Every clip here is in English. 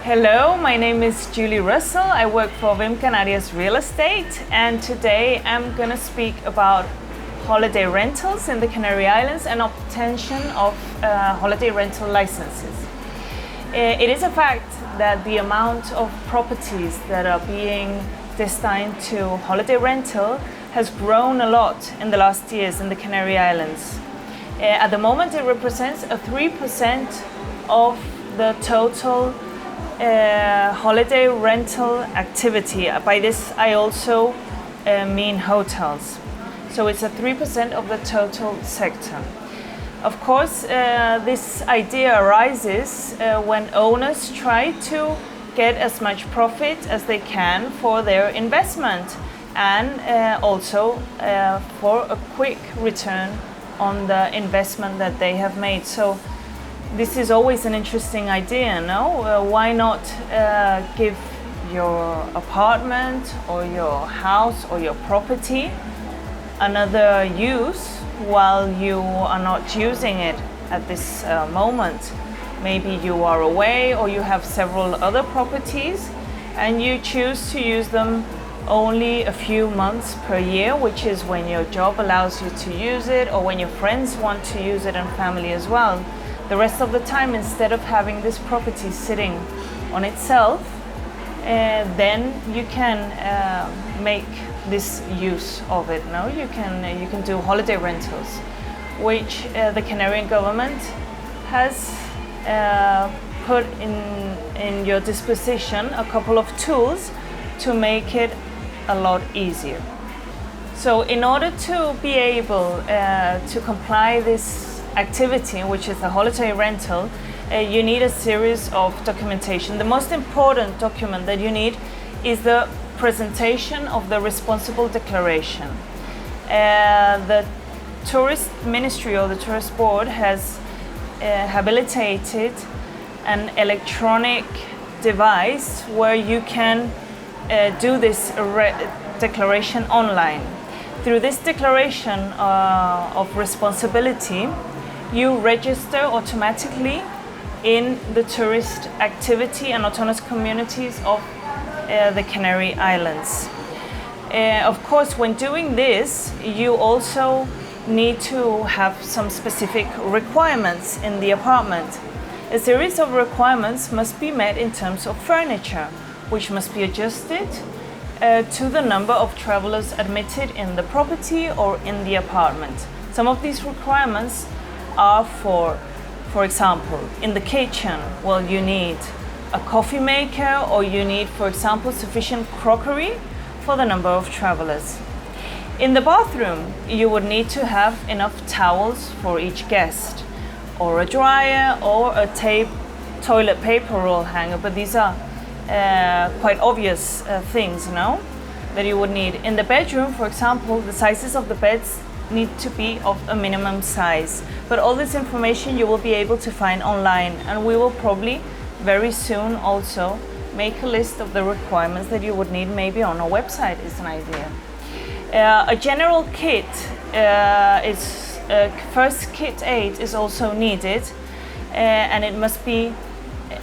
Hello, my name is Julie Russell. I work for Canary Islands Real Estate, and today I'm going to speak about holiday rentals in the Canary Islands and obtention of holiday rental licenses. It is a fact that the amount of properties that are being destined to holiday rental has grown a lot in the last years in the Canary Islands. At the moment, it represents a 3% of the total holiday rental activity. By this, I also mean hotels. So it's a 3% of the total sector. Of course, this idea arises when owners try to get as much profit as they can for their investment and also for a quick return on the investment that they have made. So this is always an interesting idea, no? Why not give your apartment or your house or your property another use while you are not using it at this moment? Maybe you are away or you have several other properties and you choose to use them only a few months per year, which is when your job allows you to use it or when your friends want to use it and family as well. The rest of the time, instead of having this property sitting on itself, then you can make this use of it. No, you can do holiday rentals, which the Canarian government has put in your disposition a couple of tools to make it a lot easier. So, in order to be able to comply this activity, which is the holiday rental, you need a series of documentation. The most important document that you need is the presentation of the responsible declaration. The Tourist Ministry or the Tourist Board has habilitated an electronic device where you can do this declaration online. Through this declaration of responsibility, you register automatically in the tourist activity and autonomous communities of the Canary Islands. Of course, when doing this, you also need to have some specific requirements in the apartment. A series of requirements must be met in terms of furniture, which must be adjusted to the number of travelers admitted in the property or in the apartment. Some of these requirements are for example, in the kitchen, well, you need a coffee maker or you need, for example, sufficient crockery for the number of travelers. In the bathroom, you would need to have enough towels for each guest, or a dryer or a toilet paper roll hanger, but these are quite obvious things, no? That you would need. In the bedroom, for example, the sizes of the beds need to be of a minimum size. But all this information you will be able to find online, and we will probably very soon also make a list of the requirements that you would need maybe on our website is an idea. A general kit is first kit aid is also needed, and it must be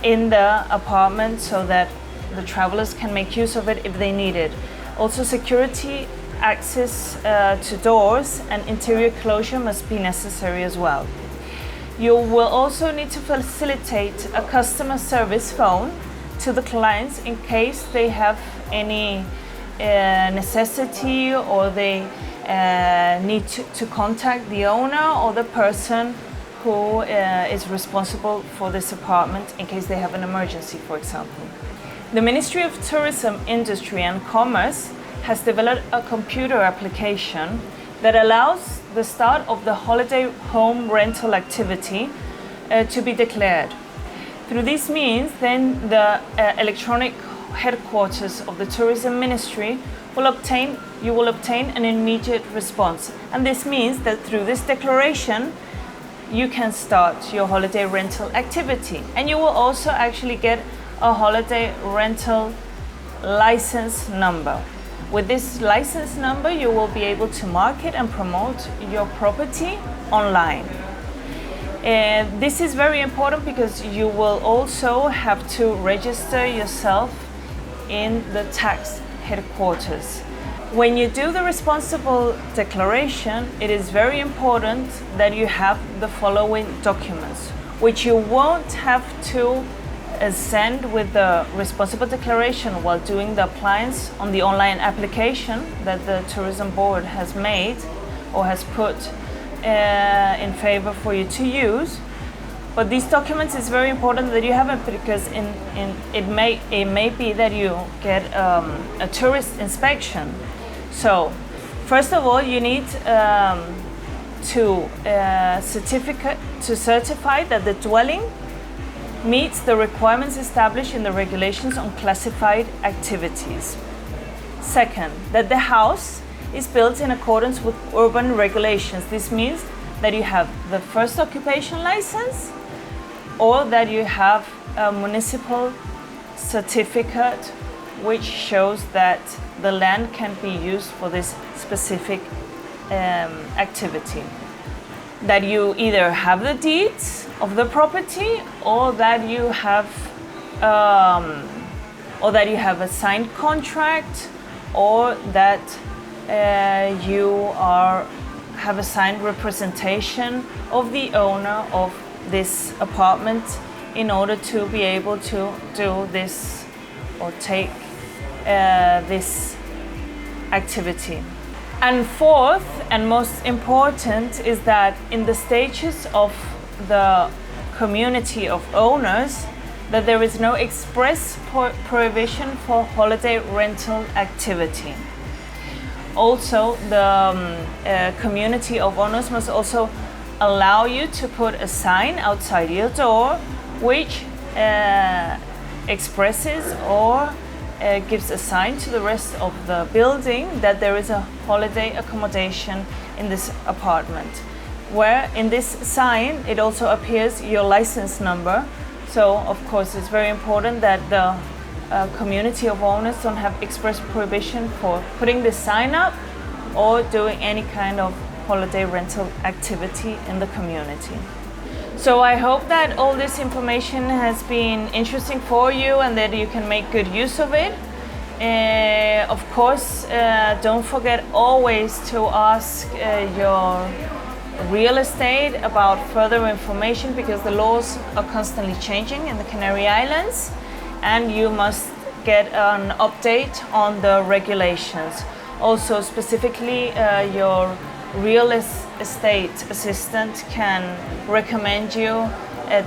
in the apartment so that the travelers can make use of it if they need it. Also, security access to doors and interior closure must be necessary as well. You will also need to facilitate a customer service phone to the clients in case they have any necessity or they need to contact the owner or the person who is responsible for this apartment in case they have an emergency, for example. The Ministry of Tourism, Industry and Commerce has developed a computer application that allows the start of the holiday home rental activity to be declared. Through this means, then the electronic headquarters of the Tourism Ministry you will obtain an immediate response. And this means that through this declaration, you can start your holiday rental activity. And you will also actually get a holiday rental license number. With this license number, you will be able to market and promote your property online. This is very important because you will also have to register yourself in the tax headquarters. When you do the responsible declaration, it is very important that you have the following documents, which you won't have to send with the responsible declaration while doing the appliance on the online application that the tourism board has made or has put in favor for you to use. But these documents is very important that you have it, because it may be that you get a tourist inspection. So first of all, you need to certify that the dwelling meets the requirements established in the regulations on classified activities. Second, that the house is built in accordance with urban regulations. This means that you have the first occupation license, or that you have a municipal certificate which shows that the land can be used for this specific activity. That you either have the deeds of the property, or that you have a signed contract, or that you have a signed representation of the owner of this apartment in order to be able to do this or take this activity. And fourth and most important is that in the stages of the community of owners, that there is no express prohibition for holiday rental activity. Also, the community of owners must also allow you to put a sign outside your door which expresses or gives a sign to the rest of the building that there is a holiday accommodation in this apartment, where in this sign it also appears your license number. So of course it's very important that the community of owners don't have express prohibition for putting this sign up or doing any kind of holiday rental activity in the community. So I hope that all this information has been interesting for you and that you can make good use of it. Of course, don't forget always to ask your real estate about further information, because the laws are constantly changing in the Canary Islands, and you must get an update on the regulations. Also, specifically, your real estate assistant can recommend you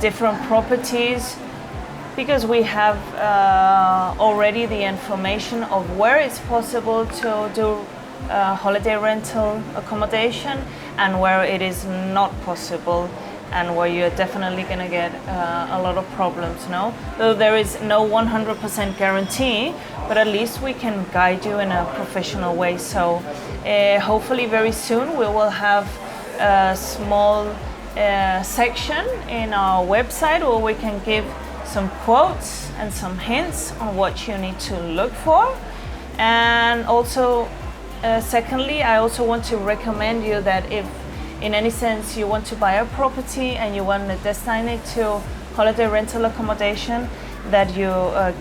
different properties, because we have already the information of where it's possible to do holiday rental accommodation and where it is not possible, and where you're definitely going to get a lot of problems, no? Though there is no 100% guarantee, but at least we can guide you in a professional way. So hopefully very soon we will have a small section in our website where we can give some quotes and some hints on what you need to look for. And also, secondly, I also want to recommend you that if in any sense you want to buy a property and you want to destinate it to holiday rental accommodation, that you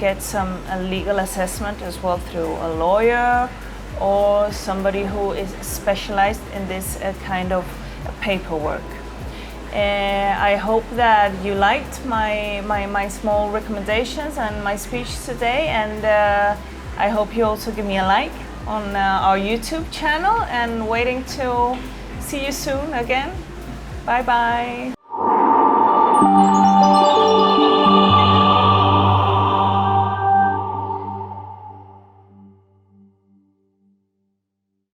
get some legal assessment as well through a lawyer or somebody who is specialized in this kind of paperwork. I hope that you liked my small recommendations and my speech today, and I hope you also give me a like on our YouTube channel, and waiting to see you soon again. Bye bye.